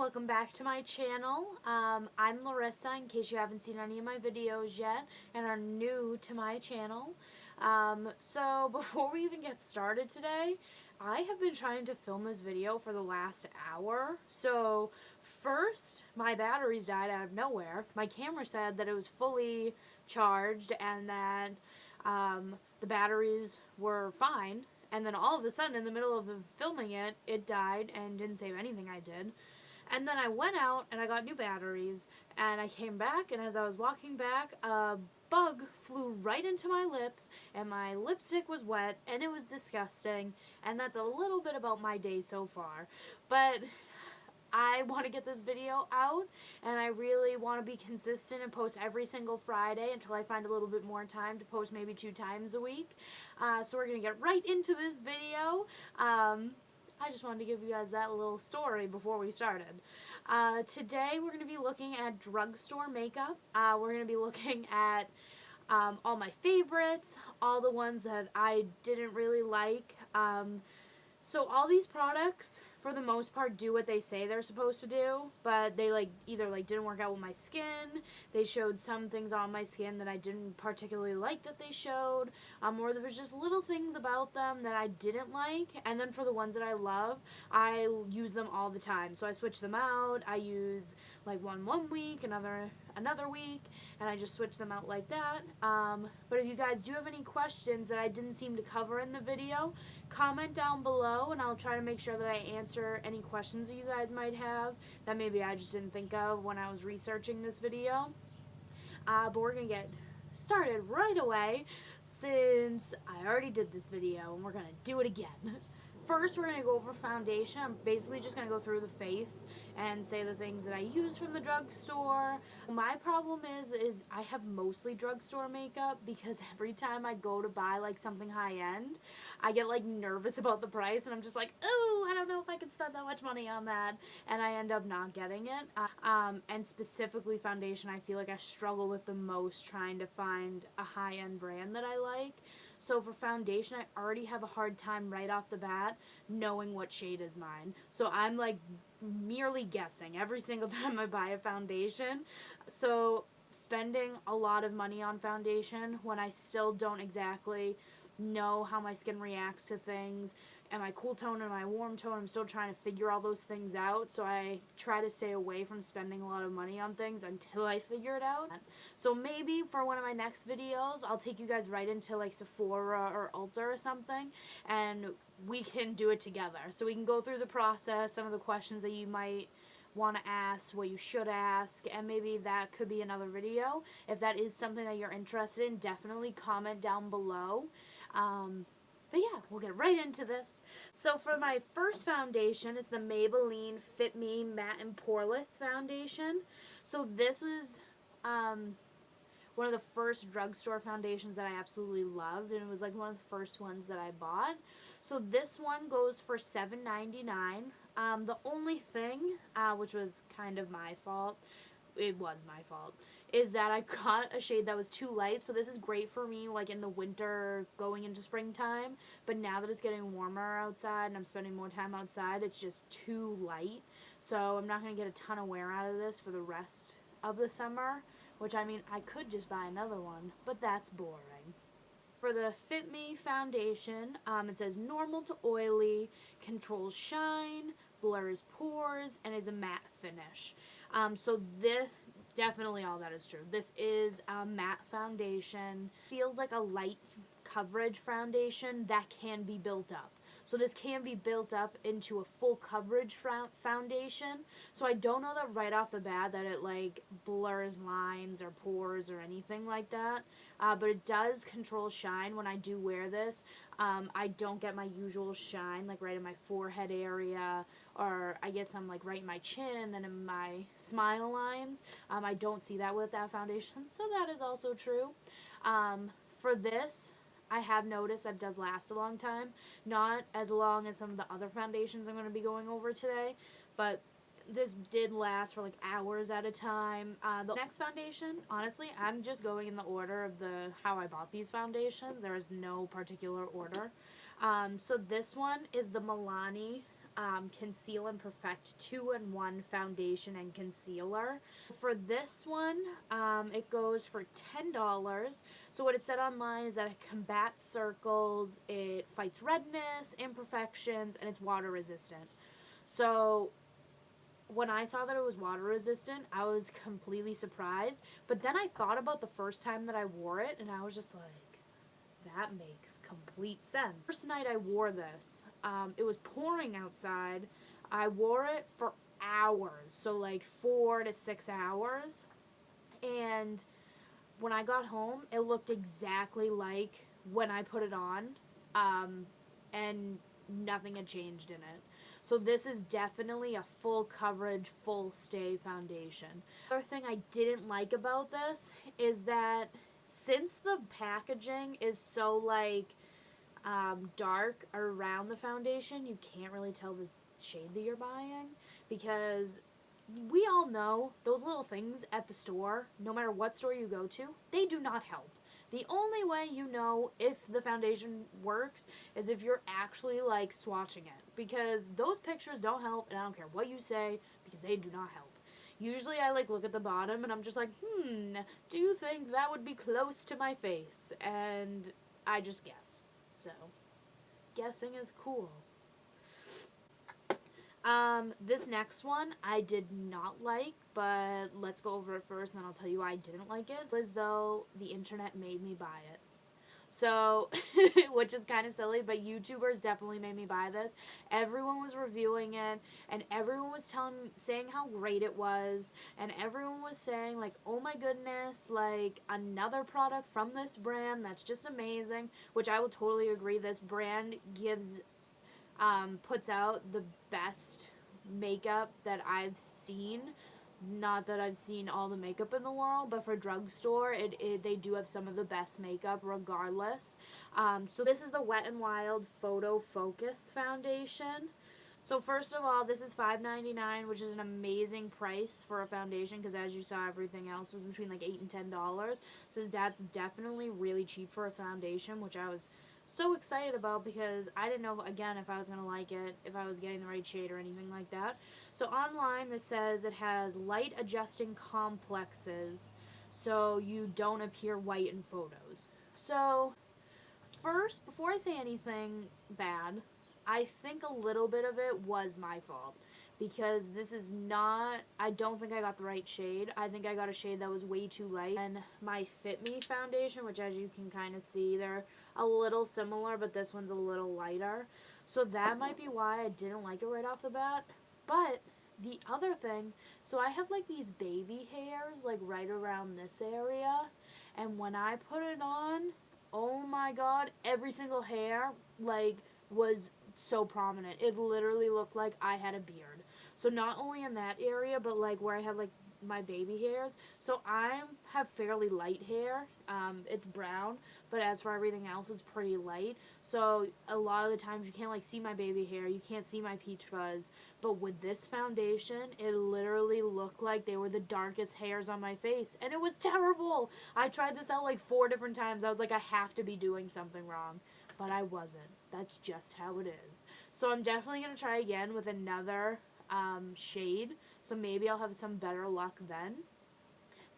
welcome back to my channel. I'm Larissa, in case you haven't seen any of my videos yet and are new to my channel. So before we even get started today, I have been trying to film this video for the last hour. So first, my batteries died out of nowhere. My camera said that it was fully charged and that the batteries were fine. And then all of a sudden, in the middle of filming it, it died and didn't save anything I did. And then I went out and I got new batteries, and I came back, and as I was walking back, a bug flew right into my lips, and my lipstick was wet, and it was disgusting. And that's a little bit about my day so far. But I want to get this video out, and I really want to be consistent and post every single Friday until I find a little bit more time to post maybe 2 times a week. So we're going to get right into this video. I just wanted to give you guys that little story before we started. Today we're going to be looking at drugstore makeup. We're going to be looking at all my favorites, all the ones that I didn't really like. So all these products, for the most part, do what they say they're supposed to do, but they either didn't work out with my skin, they showed some things on my skin that I didn't particularly like that they showed, or there was just little things about them that I didn't like. And then for the ones that I love, I use them all the time. So I switch them out. I use like one week, another week, and I just switch them out like that. But if you guys do have any questions that I didn't seem to cover in the video, comment down below and I'll try to make sure that I answer any questions that you guys might have that maybe I just didn't think of when I was researching this video. But we're going to get started right away since I already did this video and we're going to do it again. First, we're going to go over foundation. I'm basically just going to go through the face and say the things that I use from the drugstore. My problem is I have mostly drugstore makeup because every time I go to buy like something high-end, I get like nervous about the price and I'm just like, oh, I don't know if I can spend that much money on that, and I end up not getting it. And specifically foundation, I feel like I struggle with the most trying to find a high-end brand that I like. So for foundation, I already have a hard time right off the bat knowing what shade is mine. So I'm like merely guessing every single time I buy a foundation. So spending a lot of money on foundation when I still don't exactly know how my skin reacts to things, and my cool tone and my warm tone, I'm still trying to figure all those things out. So I try to stay away from spending a lot of money on things until I figure it out. So maybe for one of my next videos, I'll take you guys right into like Sephora or Ulta or something, and we can do it together. So we can go through the process, some of the questions that you might want to ask, what you should ask, and maybe that could be another video. If that is something that you're interested in, definitely comment down below. But yeah, we'll get right into this. So for my first foundation, it's the Maybelline Fit Me Matte and Poreless Foundation. So this was one of the first drugstore foundations that I absolutely loved, and it was like one of the first ones that I bought. So this one goes for $7.99. The only thing, which was kind of my fault, it was my fault, is that I got a shade that was too light. So this is great for me like in the winter going into springtime, but now that it's getting warmer outside and I'm spending more time outside, it's just too light. So I'm not going to get a ton of wear out of this for the rest of the summer, which I mean I could just buy another one, but that's boring. For the Fit Me foundation, it says normal to oily, controls shine, blurs pores, and is a matte finish. So this, definitely all that is true. This is a matte foundation. Feels like a light coverage foundation that can be built up. So this can be built up into a full coverage foundation. So I don't know that right off the bat that it like blurs lines or pores or anything like that. But it does control shine when I do wear this. I don't get my usual shine like right in my forehead area, or I get some like right in my chin and then in my smile lines. I don't see that with that foundation, so that is also true. For this, I have noticed that it does last a long time. Not as long as some of the other foundations I'm going to be going over today, but this did last for like hours at a time. The next foundation, honestly, I'm just going in the order of how I bought these foundations. There is no particular order. So this one is the Milani Conceal and Perfect 2-in-1 foundation and concealer. For this one, it goes for $10. So what it said online is that it combats circles, it fights redness, imperfections, and it's water resistant. So when I saw that it was water resistant, I was completely surprised. But then I thought about the first time that I wore it, and I was just like, that makes complete sense. First night I wore this, it was pouring outside. I wore it for hours, so like 4 to 6 hours. And when I got home, it looked exactly like when I put it on, and nothing had changed in it. So this is definitely a full coverage, full stay foundation. Another thing I didn't like about this is that since the packaging is so like dark around the foundation, you can't really tell the shade that you're buying, because we all know those little things at the store, no matter what store you go to, they do not help. The only way you know if the foundation works is if you're actually like swatching it, because those pictures don't help, and I don't care what you say, because they do not help. Usually I like look at the bottom and I'm just like, do you think that would be close to my face? And I just guess. So, guessing is cool. This next one I did not like, but let's go over it first and then I'll tell you why I didn't like it. It was though the internet made me buy it. So, which is kind of silly, but YouTubers definitely made me buy this. Everyone was reviewing it, and everyone was saying how great it was, and everyone was saying like, oh my goodness, like another product from this brand that's just amazing, which I will totally agree. This brand puts out the best makeup that I've seen. Not that I've seen all the makeup in the world, but for Drugstore, they do have some of the best makeup regardless. So this is the Wet n Wild Photo Focus Foundation. So first of all, this is $5.99, which is an amazing price for a foundation, because as you saw, everything else was between like $8 and $10. So that's definitely really cheap for a foundation, which I was so excited about, because I didn't know, again, if I was going to like it, if I was getting the right shade or anything like that. So online this says it has light adjusting complexes, so you don't appear white in photos. So first, before I say anything bad, I think a little bit of it was my fault, because this is not, I don't think I got the right shade. I think I got a shade that was way too light. And my Fit Me foundation, which as you can kind of see, they're a little similar, but this one's a little lighter. So that might be why I didn't like it right off the bat. But the other thing, so I have like these baby hairs like right around this area, and when I put it on, oh my god, every single hair like was so prominent. It literally looked like I had a beard. So not only in that area, but like where I have like my baby hairs. So I have fairly light hair. It's brown, but as for everything else, it's pretty light. So a lot of the times you can't like see my baby hair. You can't see my peach fuzz. But with this foundation, it literally looked like they were the darkest hairs on my face, and it was terrible. I tried this out like 4 different times. I was like, I have to be doing something wrong, but I wasn't. That's just how it is. So I'm definitely going to try again with another shade, so maybe I'll have some better luck then.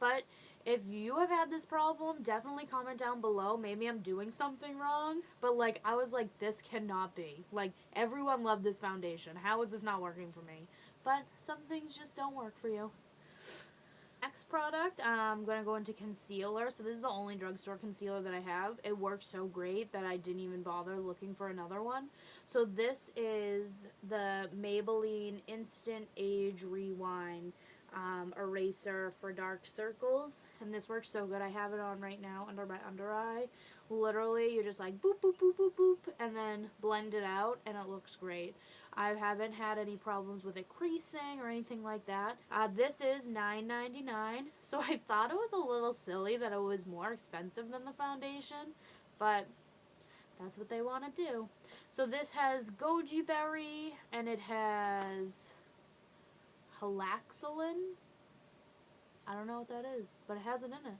But if you have had this problem, definitely comment down below. Maybe I'm doing something wrong, but like I was like, this cannot be. Like everyone loved this foundation. How is this not working for me? But some things just don't work for you. Next product, I'm going to go into concealer. So this is the only drugstore concealer that I have. It works so great that I didn't even bother looking for another one. So this is the Maybelline Instant Age Rewind eraser for dark circles, and this works so good. I have it on right now under my under eye. Literally, you just like boop boop boop boop boop and then blend it out, and it looks great. I haven't had any problems with it creasing or anything like that. This is $9.99, so I thought it was a little silly that it was more expensive than the foundation, but that's what they want to do. So this has goji berry, and it has halaxylin. I don't know what that is, but it has it in it.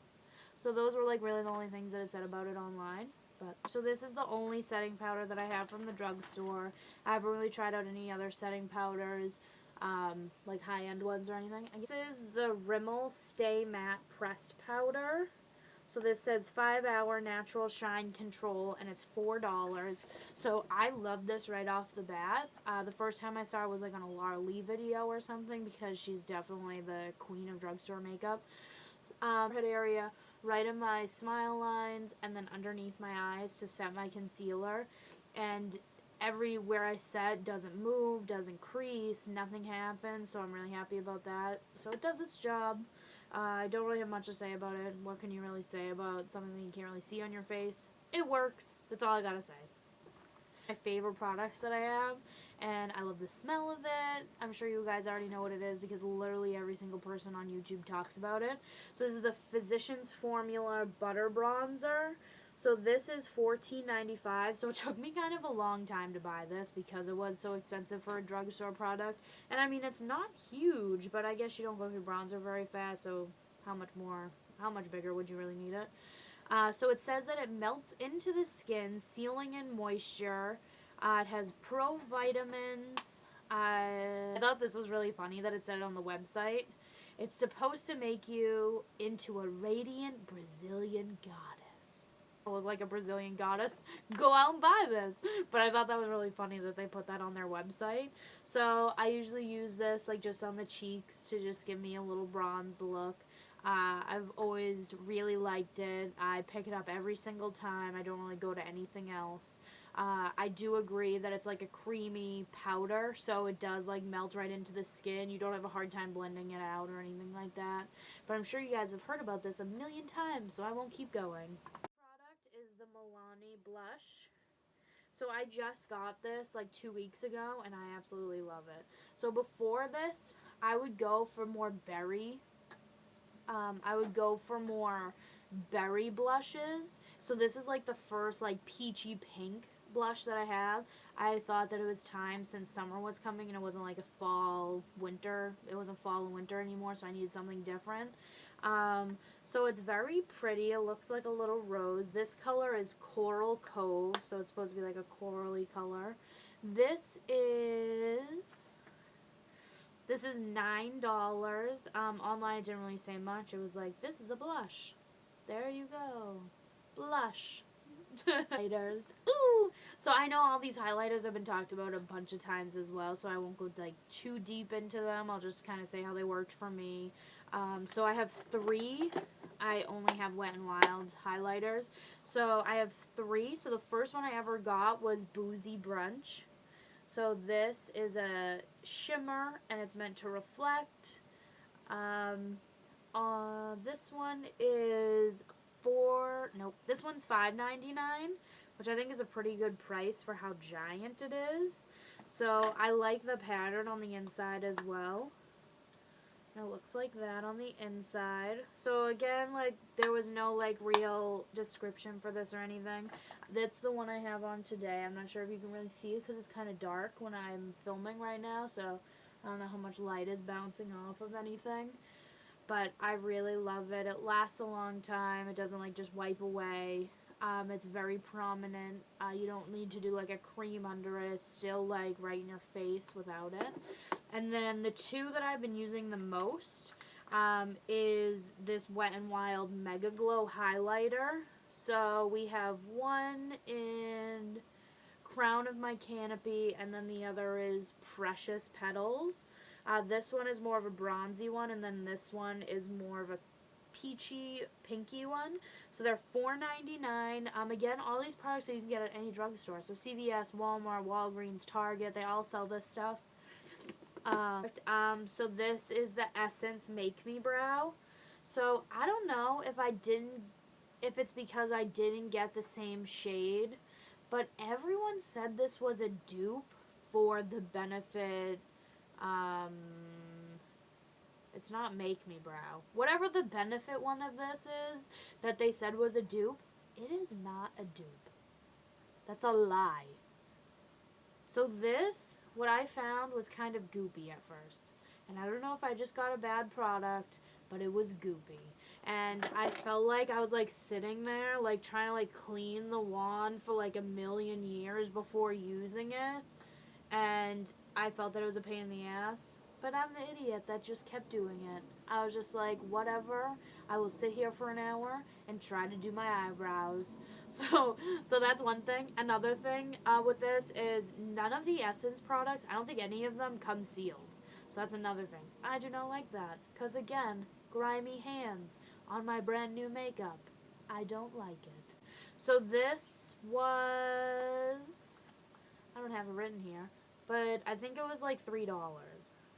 So those were like really the only things that it said about it online. But so this is the only setting powder that I have from the drugstore. I haven't really tried out any other setting powders, like high-end ones or anything. This is the Rimmel Stay Matte Pressed Powder. So this says 5-hour natural shine control, and it's $4. So I love this right off the bat. The first time I saw it was like on a Laura Lee video or something, because she's definitely the queen of drugstore makeup. Head area, right in my smile lines, and then underneath my eyes to set my concealer. And everywhere I set doesn't move, doesn't crease, nothing happens, so I'm really happy about that. So it does its job. I don't really have much to say about it. What can you really say about something that you can't really see on your face? It works. That's all I gotta say. My favorite products that I have, and I love the smell of it. I'm sure you guys already know what it is because literally every single person on YouTube talks about it. So this is the Physicians Formula Butter Bronzer. So this is $14.95. So it took me kind of a long time to buy this because it was so expensive for a drugstore product. And I mean, it's not huge, but I guess you don't go through bronzer very fast, so how much bigger would you really need it? So it says that it melts into the skin, sealing in moisture. It has pro vitamins. I thought this was really funny that it said it on the website. It's supposed to make you into a radiant Brazilian goddess. Look like a Brazilian goddess, go out and buy this. But I thought that was really funny that they put that on their website. So I usually use this like just on the cheeks to just give me a little bronze look. I've always really liked it. I pick it up every single time. I don't really go to anything else. I do agree that it's like a creamy powder, so it does like melt right into the skin. You don't have a hard time blending it out or anything like that. But I'm sure you guys have heard about this a million times, so I won't keep going. Is the Milani blush. So I just got this like 2 weeks ago and I absolutely love it. So before this, I would go for more berry. Berry blushes. So this is like the first like peachy pink blush that I have. I thought that it was time since summer was coming and it wasn't like a fall winter. It wasn't fall and winter anymore, so I needed something different. So it's very pretty. It looks like a little rose. This color is Coral Cove, so it's supposed to be like a corally color. This is $9. Online it didn't really say much. It was like, this is a blush. There you go. Blush. Highlighters. Ooh! So I know all these highlighters have been talked about a bunch of times as well, so I won't go like too deep into them. I'll just kind of say how they worked for me. So I have 3. I only have Wet n Wild highlighters. So I have 3. So the first one I ever got was Boozy Brunch. So this is a shimmer and it's meant to reflect. This one is this one's $5.99, which I think is a pretty good price for how giant it is. So I like the pattern on the inside as well. It looks like that on the inside. So again, like there was no like real description for this or anything. That's the one I have on today. I'm not sure if you can really see it because it's kind of dark when I'm filming right now, so I don't know how much light is bouncing off of anything. But I really love it. It lasts a long time. It doesn't like just wipe away. It's very prominent. You don't need to do like a cream under it. It's still like right in your face without it. And then the 2 that I've been using the most is this Wet n Wild Mega Glow highlighter. So we have one in Crown of My Canopy, and then the other is Precious Petals. This one is more of a bronzy one, and then this one is more of a peachy, pinky one. So they're $4.99. Again, all these products you can get at any drugstore. So CVS, Walmart, Walgreens, Target, they all sell this stuff. So this is the Essence Make Me Brow. So I don't know if it's because I didn't get the same shade, but everyone said this was a dupe for the Benefit. It's not Make Me Brow. Whatever the Benefit one of this is that they said was a dupe, it is not a dupe. That's a lie. So this, what I found was kind of goopy at first. And I don't know if I just got a bad product, but it was goopy. And I felt like I was like sitting there like trying to like clean the wand for like a million years before using it, and I felt that it was a pain in the ass. But I'm the idiot that just kept doing it. I was just like, whatever. I will sit here for an hour and try to do my eyebrows. So that's one thing. Another thing with this is none of the Essence products, I don't think any of them come sealed. So that's another thing. I do not like that. Because again, grimy hands on my brand new makeup. I don't like it. So this was, I don't have it written here, but I think it was like $3.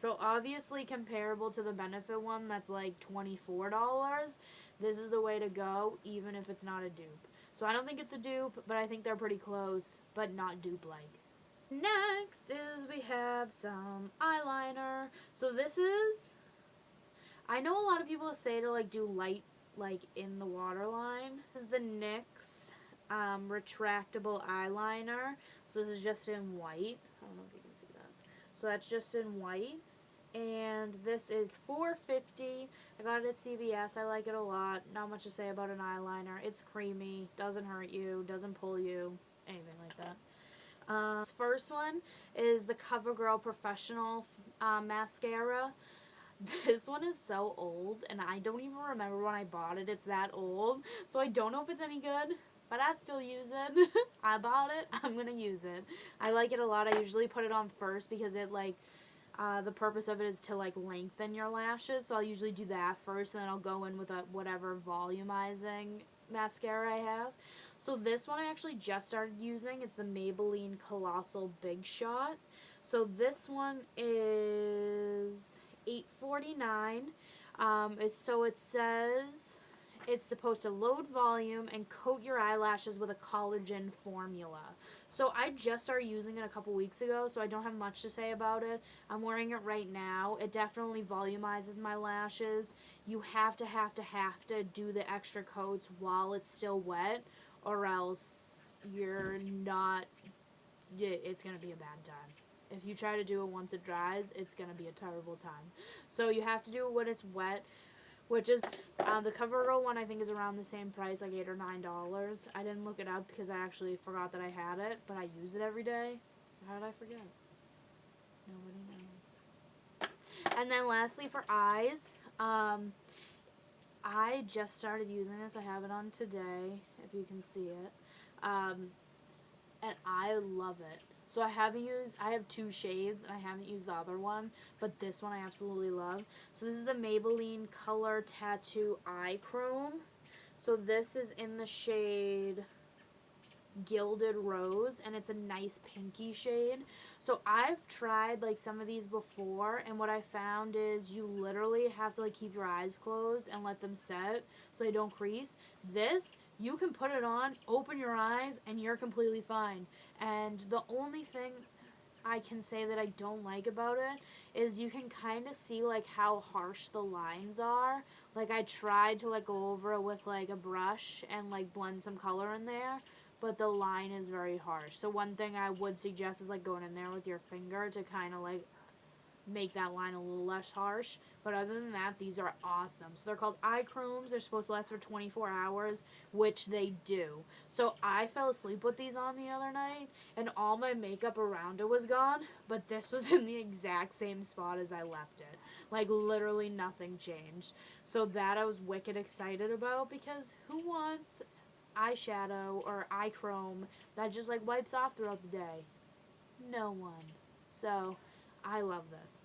So obviously comparable to the Benefit one that's like $24. This is the way to go, even if it's not a dupe. So I don't think it's a dupe, but I think they're pretty close, but not dupe-like. Next is we have some eyeliner. So this is, I know a lot of people say to like do light like in the waterline. This is the NYX retractable eyeliner. So this is just in white. I don't know if you can see that. So that's just in white. And this is $4.50. I got it at CVS. I like it a lot. Not much to say about an eyeliner. It's creamy, doesn't hurt you, doesn't pull you, anything like that. This first one is the CoverGirl Professional Mascara. This one is so old, and I don't even remember when I bought it. It's that old. So I don't know if it's any good, but I still use it. I bought it. I'm going to use it. I like it a lot. I usually put it on first because it, like, the purpose of it is to, like, lengthen your lashes. So I'll usually do that first, and then I'll go in with a whatever volumizing mascara I have. So this one I actually just started using. It's the Maybelline Colossal Big Shot. So this one is $8.49. It says it's supposed to load volume and coat your eyelashes with a collagen formula. So I just started using it a couple weeks ago, so I don't have much to say about it. I'm wearing it right now. It definitely volumizes my lashes. You have to do the extra coats while it's still wet, or else it's going to be a bad time. If you try to do it once it dries, it's going to be a terrible time. So you have to do it when it's wet, which is, the CoverGirl one I think is around the same price, like $8 or $9. I didn't look it up because I actually forgot that I had it, but I use it every day. So how did I forget? Nobody knows. And then lastly for eyes, I just started using this. I have it on today, if you can see it. And I love it. So I have two shades, and I haven't used the other one, but this one I absolutely love. So this is the Maybelline Color Tattoo Eye Chrome. So this is in the shade Gilded Rose, and it's a nice pinky shade. So I've tried like some of these before, and what I found is you literally have to like keep your eyes closed and let them set so they don't crease. This, you can put it on, open your eyes, and you're completely fine. And the only thing I can say that I don't like about it is you can kind of see like how harsh the lines are. Like I tried to like go over it with like a brush and like blend some color in there, but the line is very harsh. So one thing I would suggest is like going in there with your finger to kind of like make that line a little less harsh. But other than that, these are awesome. So they're called eye chromes. They're supposed to last for 24 hours, which they do. So I fell asleep with these on the other night, and all my makeup around it was gone, but this was in the exact same spot as I left it. Like literally nothing changed. So that I was wicked excited about, because who wants eyeshadow or eye chrome that just like wipes off throughout the day? No one. So I love this.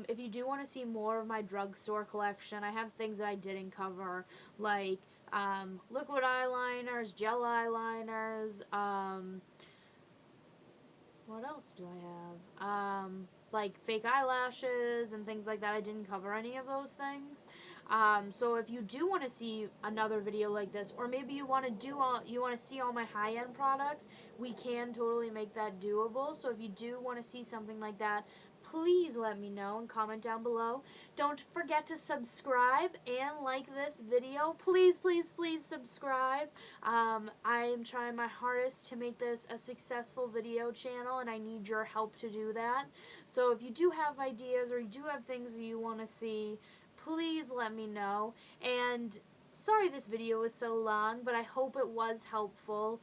If you do want to see more of my drugstore collection, I have things that I didn't cover, like liquid eyeliners, gel eyeliners, what else do I have? Like fake eyelashes and things like that. I didn't cover any of those things. So if you do want to see another video like this, or maybe you want to see all my high-end products, we can totally make that doable. So if you do want to see something like that, please let me know and comment down below. Don't forget to subscribe and like this video. Please, please, please subscribe. I'm trying my hardest to make this a successful video channel, and I need your help to do that. So if you do have ideas or you do have things that you want to see, please let me know. And sorry this video was so long, but I hope it was helpful.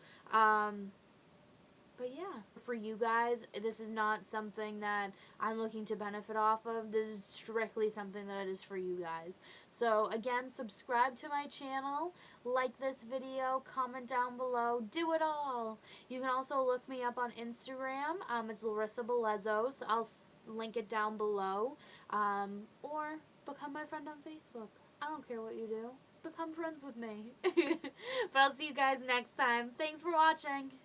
But yeah, for you guys, this is not something that I'm looking to benefit off of. This is strictly something that is for you guys. So again, subscribe to my channel, like this video, comment down below, do it all. You can also look me up on Instagram. It's Larissa Belezos. I'll link it down below. Or become my friend on Facebook. I don't care what you do. Become friends with me. But I'll see you guys next time. Thanks for watching.